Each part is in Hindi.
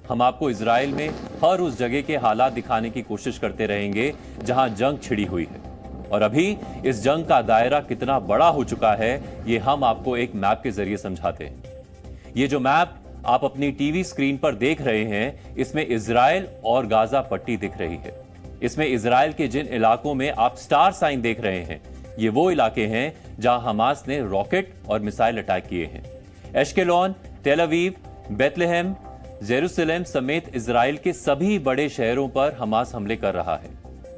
हम आपको इजराइल में हर उस जगह के हालात दिखाने की कोशिश करते रहेंगे जहां जंग छिड़ी हुई है। और अभी इस जंग का दायरा कितना बड़ा हो चुका है, ये हम आपको एक मैप के जरिए समझाते हैं। ये जो मैप आप अपनी टीवी स्क्रीन पर देख रहे हैं, इसमें इजराइल और गाजा पट्टी दिख रही है। इसमें इजराइल के जिन इलाकों में आप स्टार साइन देख रहे हैं, ये वो इलाके हैं जहां हमास ने रॉकेट और मिसाइल अटैक किए हैं। Ashkelon, Tel Aviv, Bethlehem, Jerusalem समेत इजराइल के सभी बड़े शहरों पर हमास हमले कर रहा है,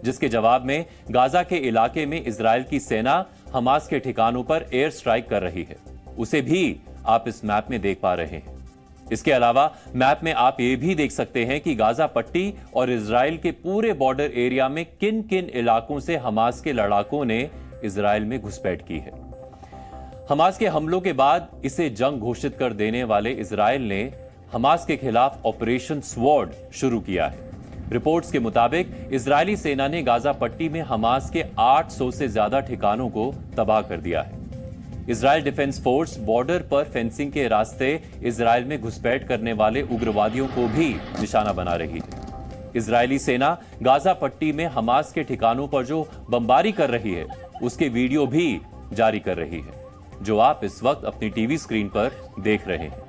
जिसके जवाब में गाजा के इलाके में इजराइल की सेना हमास के ठिकानों पर एयर स्ट्राइक कर रही है। उसे भी आप इस मैप में देख पा रहे हैं। इसके अलावा मैप में आप ये भी देख सकते हैं कि गाजा पट्टी और इजराइल के पूरे बॉर्डर एरिया में किन किन इलाकों से हमास के लड़ाकों ने इजराइल में घुसपैठ की है। हमास के हमलों के बाद इसे जंग घोषित कर देने वाले इजराइल ने हमास के खिलाफ ऑपरेशन स्वॉर्ड शुरू किया है। रिपोर्ट्स के मुताबिक इजरायली सेना ने गाजा पट्टी में हमास के 800 से ज्यादा ठिकानों को तबाह कर दिया है। इजराइल डिफेंस फोर्स बॉर्डर पर फेंसिंग के रास्ते इजराइल में घुसपैठ करने वाले उग्रवादियों को भी निशाना बना रही है। इजरायली सेना गाजा पट्टी में हमास के ठिकानों पर जो बमबारी कर रही है, उसके वीडियो भी जारी कर रही है, जो आप इस वक्त अपनी टीवी स्क्रीन पर देख रहे हैं।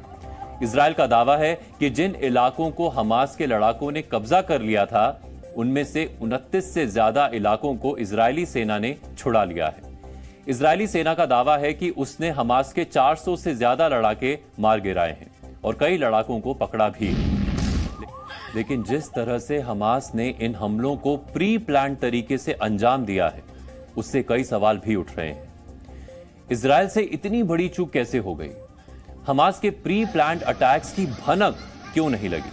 इजराइल का दावा है कि जिन इलाकों को हमास के लड़ाकों ने कब्जा कर लिया था, उनमें से 29 से ज्यादा इलाकों को इजरायली सेना ने छुड़ा लिया है। इजरायली सेना का दावा है कि उसने हमास के 400 से ज्यादा लड़ाके मार गिराए हैं और कई लड़ाकों को पकड़ा भी। लेकिन जिस तरह से हमास ने इन हमलों को प्री प्लान तरीके से अंजाम दिया है, उससे कई सवाल भी उठ रहे हैं। इजराइल से इतनी बड़ी चूक कैसे हो गई? हमास के प्री प्लान्ड अटैक्स की भनक क्यों नहीं लगी?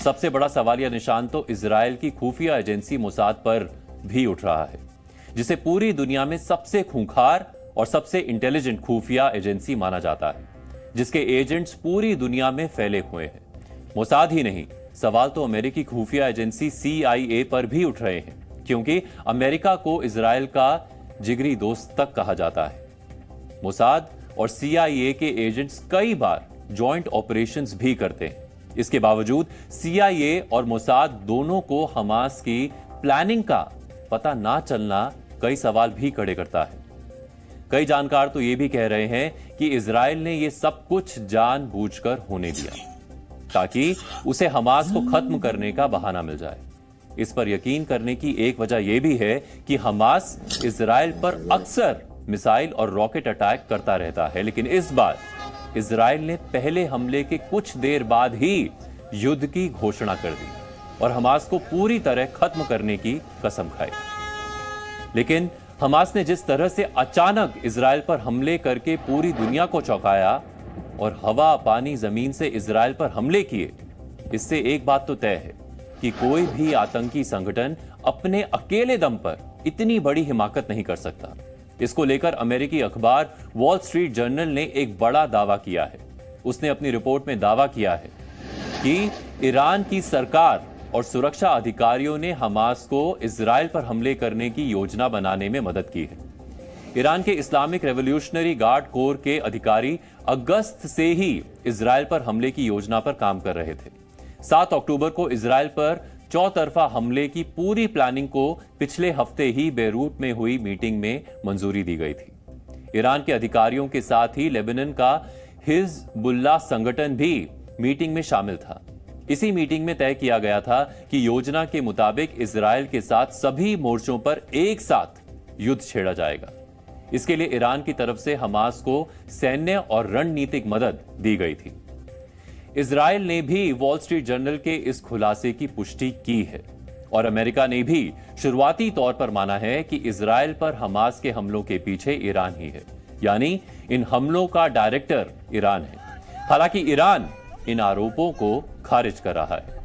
सबसे बड़ा सवालिया निशान तो इजराइल की खुफिया एजेंसी मोसाद पर भी उठ रहा है, जिसे पूरी दुनिया में सबसे खूंखार और सबसे इंटेलिजेंट खुफिया एजेंसी माना जाता है, जिसके एजेंट्स पूरी दुनिया में फैले हुए हैं। मोसाद ही नहीं, सवाल तो अमेरिकी खुफिया एजेंसी CIA पर भी उठ रहे हैं, क्योंकि अमेरिका को इजराइल का जिगरी दोस्त तक कहा जाता है। मोसाद और CIA के एजेंट्स कई बार जॉइंट ऑपरेशंस भी करते हैं। इसके बावजूद CIA और मोसाद दोनों को हमास की प्लानिंग का पता ना चलना कई सवाल भी खड़े करता है। कई जानकार तो ये भी कह रहे हैं कि इजराइल ने ये सब कुछ जानबूझकर होने दिया ताकि उसे हमास को खत्म करने का बहाना मिल जाए। इस पर यकीन करने की एक वजह यह भी है कि हमास इजराइल पर अक्सर मिसाइल और रॉकेट अटैक करता रहता है, लेकिन इस बार इजराइल ने पहले हमले के कुछ देर बाद ही युद्ध की घोषणा कर दी और हमास को पूरी तरह खत्म करने की कसम खाई। लेकिन हमास ने जिस तरह से अचानक इजराइल पर हमले करके पूरी दुनिया को चौंकाया और हवा, पानी, जमीन से इजराइल पर हमले किए, इससे एक बात तो तय है कि कोई भी आतंकी संगठन अपने अकेले दम पर इतनी बड़ी हिमाकत नहीं कर सकता। इसको लेकर अमेरिकी अखबार वॉल स्ट्रीट जर्नल ने एक बड़ा दावा किया है। उसने अपनी रिपोर्ट में दावा किया है कि ईरान की सरकार और सुरक्षा अधिकारियों ने हमास को इजराइल पर हमले करने की योजना बनाने में मदद की है। ईरान के इस्लामिक रेवोल्यूशनरी गार्ड कोर के अधिकारी अगस्त से ही इजराइल पर हमले की योजना पर काम कर रहे थे। 7 अक्टूबर को इजराइल पर चौतरफा हमले की पूरी प्लानिंग को पिछले हफ्ते ही बेरूट में हुई मीटिंग में मंजूरी दी गई थी। ईरान के अधिकारियों के साथ ही लेबनान का हिजबुल्लाह संगठन भी मीटिंग में शामिल था। इसी मीटिंग में तय किया गया था कि योजना के मुताबिक इजराइल के साथ सभी मोर्चों पर एक साथ युद्ध छेड़ा जाएगा। इसके लिए ईरान की तरफ से हमास को सैन्य और रणनीतिक मदद दी गई थी। इजराइल ने भी वॉल स्ट्रीट जर्नल के इस खुलासे की पुष्टि की है और अमेरिका ने भी शुरुआती तौर पर माना है कि इजराइल पर हमास के हमलों के पीछे ईरान ही है, यानी इन हमलों का डायरेक्टर ईरान है। हालांकि ईरान इन आरोपों को खारिज कर रहा है।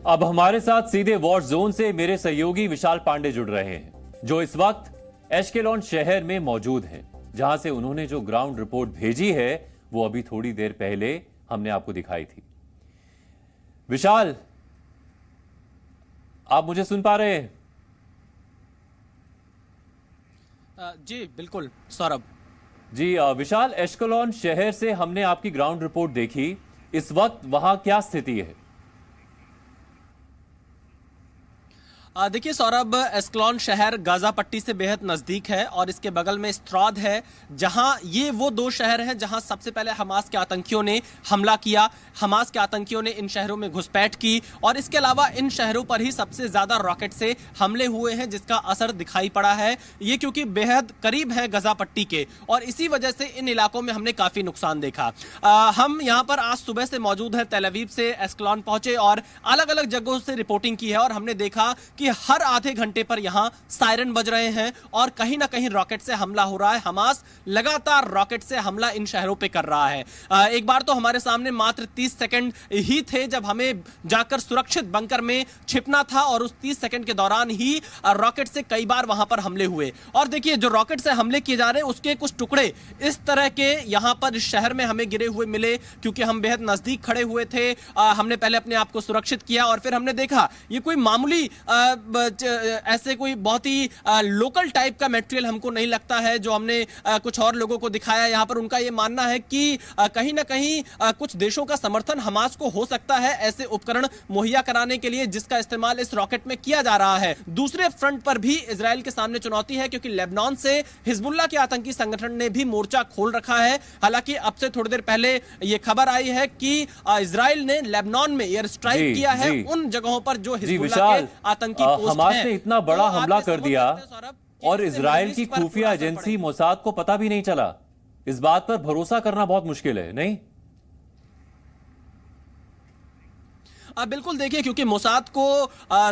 अब हमारे साथ सीधे वॉर जोन से मेरे सहयोगी विशाल पांडे जुड़ रहे हैं, जो इस वक्त एश्केलॉन शहर में मौजूद हैं, जहां से उन्होंने जो ग्राउंड रिपोर्ट भेजी है वो अभी थोड़ी देर पहले हमने आपको दिखाई थी। विशाल, आप मुझे सुन पा रहे हैं? जी बिल्कुल सौरभ जी विशाल, एश्केलॉन शहर से हमने आपकी ग्राउंड रिपोर्ट देखी, इस वक्त वहां क्या स्थिति है? देखिए सौरभ, एस्कलॉन शहर गाजा पट्टी से बेहद नजदीक है और इसके बगल में स्त्रौद है, जहां ये वो दो शहर हैं जहां सबसे पहले हमास के आतंकियों ने हमला किया। हमास के आतंकियों ने इन शहरों में घुसपैठ की और इसके अलावा इन शहरों पर ही सबसे ज्यादा रॉकेट से हमले हुए हैं, जिसका असर दिखाई पड़ा है। ये क्योंकि बेहद करीब है गाजा पट्टी के और इसी वजह से इन इलाकों में हमने काफी नुकसान देखा। हम यहाँ पर आज सुबह से मौजूद हैं, तेल अवीव से एस्कलॉन पहुंचे और अलग अलग जगहों से रिपोर्टिंग की है और हमने देखा कि हर आधे घंटे पर यहां सायरन बज रहे हैं और कहीं ना कहीं रॉकेट से हमला हो रहा है। हमास लगातार रॉकेट से हमला इन शहरों पे कर रहा है। एक बार तो हमारे सामने मात्र 30 सेकंड ही थे जब हमें जाकर सुरक्षित बंकर में छिपना था और उस 30 सेकंड के दौरान ही रॉकेट से कई बार वहां पर हमले हुए। और देखिए, जो रॉकेट से हमले किए जा रहे हैं उसके कुछ टुकड़े इस तरह के यहां पर इस शहर में हमें गिरे हुए मिले, क्योंकि हम बेहद नजदीक खड़े हुए थे। हमने पहले अपने आप को सुरक्षित किया और फिर हमने देखा ये कोई मामूली ऐसे कोई बहुत ही लोकल टाइप का मटेरियल हमको नहीं लगता है। जो हमने कुछ और लोगों को दिखाया यहाँ पर, उनका ये मानना है कि कहीं ना कहीं कुछ देशों का समर्थन हमास को हो सकता है ऐसे उपकरण मुहैया कराने के लिए, जिसका इस्तेमाल इस रॉकेट में किया जा रहा है। दूसरे फ्रंट पर भी इजराइल के सामने चुनौती है, क्योंकि लेबनान से हिजबुल्लाह के आतंकी संगठन ने भी मोर्चा खोल रखा है। हालांकि अब से थोड़ी देर पहले यह खबर आई है कि इजराइल ने लेबनान में एयर स्ट्राइक किया है उन जगहों पर जो हिजबुल्लाह के आतंकी पोस्ट हमास ने इतना बड़ा हमला कर दिया और इजराइल की खुफिया एजेंसी मोसाद को पता भी नहीं चला। इस बात पर भरोसा करना बहुत मुश्किल है, नहीं? बिल्कुल, देखिए, क्योंकि मोसाद को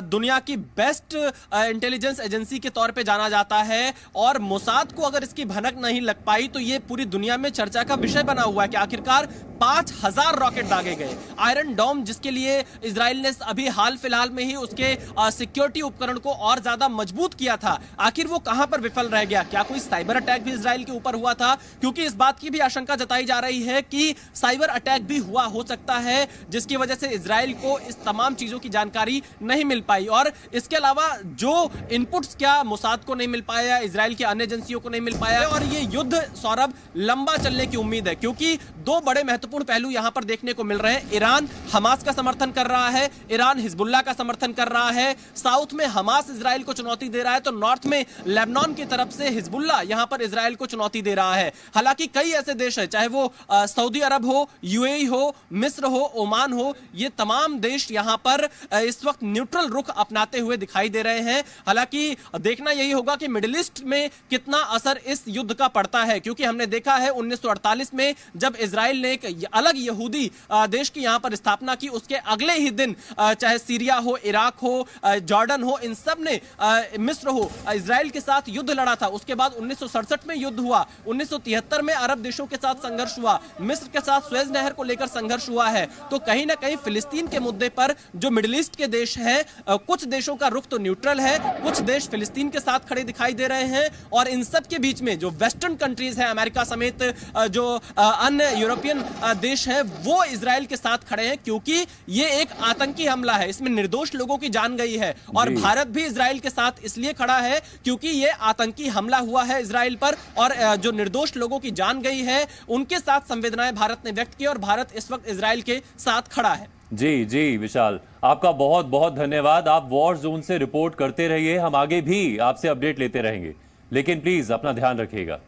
दुनिया की बेस्ट इंटेलिजेंस एजेंसी के तौर पे जाना जाता है और मोसाद को अगर इसकी भनक नहीं लग पाई तो ये पूरी दुनिया में चर्चा का विषय बना हुआ है कि आखिरकार 5000 रॉकेट दागे गए। आयरन डोम, जिसके लिए इजराइल ने अभी हाल फिलहाल में ही उसके सिक्योरिटी उपकरण को और ज्यादा मजबूत किया था, आखिर वो कहां पर विफल रह गया? क्या कोई साइबर अटैक भी इजराइल के ऊपर हुआ था? क्योंकि इस बात की भी आशंका जताई जा रही है कि साइबर अटैक भी हुआ हो सकता है, जिसकी वजह से इजराइल को इस तमाम चीजों की जानकारी नहीं मिल पाई। और इसके अलावा जो इनपुट्स क्या मोसाद को नहीं मिल पाया, इजराइल की अन्य एजेंसियों को नहीं मिल पाया, और ये युद्ध सौरभ लंबा चलने की उम्मीद है, क्योंकि दो बड़े महत्वपूर्ण पहलू यहां पर देखने को मिल रहे हैं। ईरान हमास का समर्थन कर रहा है, ईरान हिजबुल्लाह का समर्थन कर रहा है। साउथ में हमास इजराइल को चुनौती दे रहा है, तो नॉर्थ में लेबनान की तरफ से हिजबुल्लाह यहां पर इजराइल को चुनौती दे रहा है। हालांकि कई ऐसे देश है, चाहे वो सऊदी अरब हो, यूएई हो, मिस्र हो, ओमान हो, ये तमाम देश यहां पर इस वक्त न्यूट्रल रुख अपनाते हुए दिखाई दे रहे हैं। हालांकि देखना यही होगा कि मिडिल ईस्ट में कितना असर इस युद्ध का पड़ता है, क्योंकि हमने देखा है 1948 में जब इजराइल ने एक अलग यहूदी देश की यहां पर स्थापना की, उसके अगले ही दिन चाहे सीरिया हो, इराक हो, जॉर्डन हो, इन सब ने, मिस्र हो, इजराइल के साथ युद्ध लड़ा था। उसके बाद 1967 में युद्ध हुआ, 1973 में अरब देशों के साथ संघर्ष हुआ, मिस्र के साथ सुएज नहर को लेकर संघर्ष हुआ है। तो कहीं ना कहीं फिलिस्तीन के मुद्दे पर जो मिडिल ईस्ट के देश हैं, कुछ देशों का रुख तो न्यूट्रल है, कुछ देश फिलिस्तीन के साथ खड़े दिखाई दे रहे हैं, और इन सब के बीच में जो वेस्टर्न कंट्रीज हैं, अमेरिका समेत जो अन्य यूरोपियन देश हैं, वो इजराइल के साथ खड़े हैं, क्योंकि ये एक आतंकी हमला है, इसमें निर्दोष लोगों की जान गई है। और भारत भी इजराइल के साथ इसलिए खड़ा है क्योंकि ये आतंकी हमला हुआ है इजराइल पर, और जो निर्दोष लोगों की जान गई है उनके साथ संवेदनाएं भारत ने व्यक्त की, और भारत इस वक्त इजराइल के साथ खड़ा है। जी जी विशाल, आपका बहुत बहुत धन्यवाद। आप वॉर जोन से रिपोर्ट करते रहिए, हम आगे भी आपसे अपडेट लेते रहेंगे, लेकिन प्लीज अपना ध्यान रखिएगा।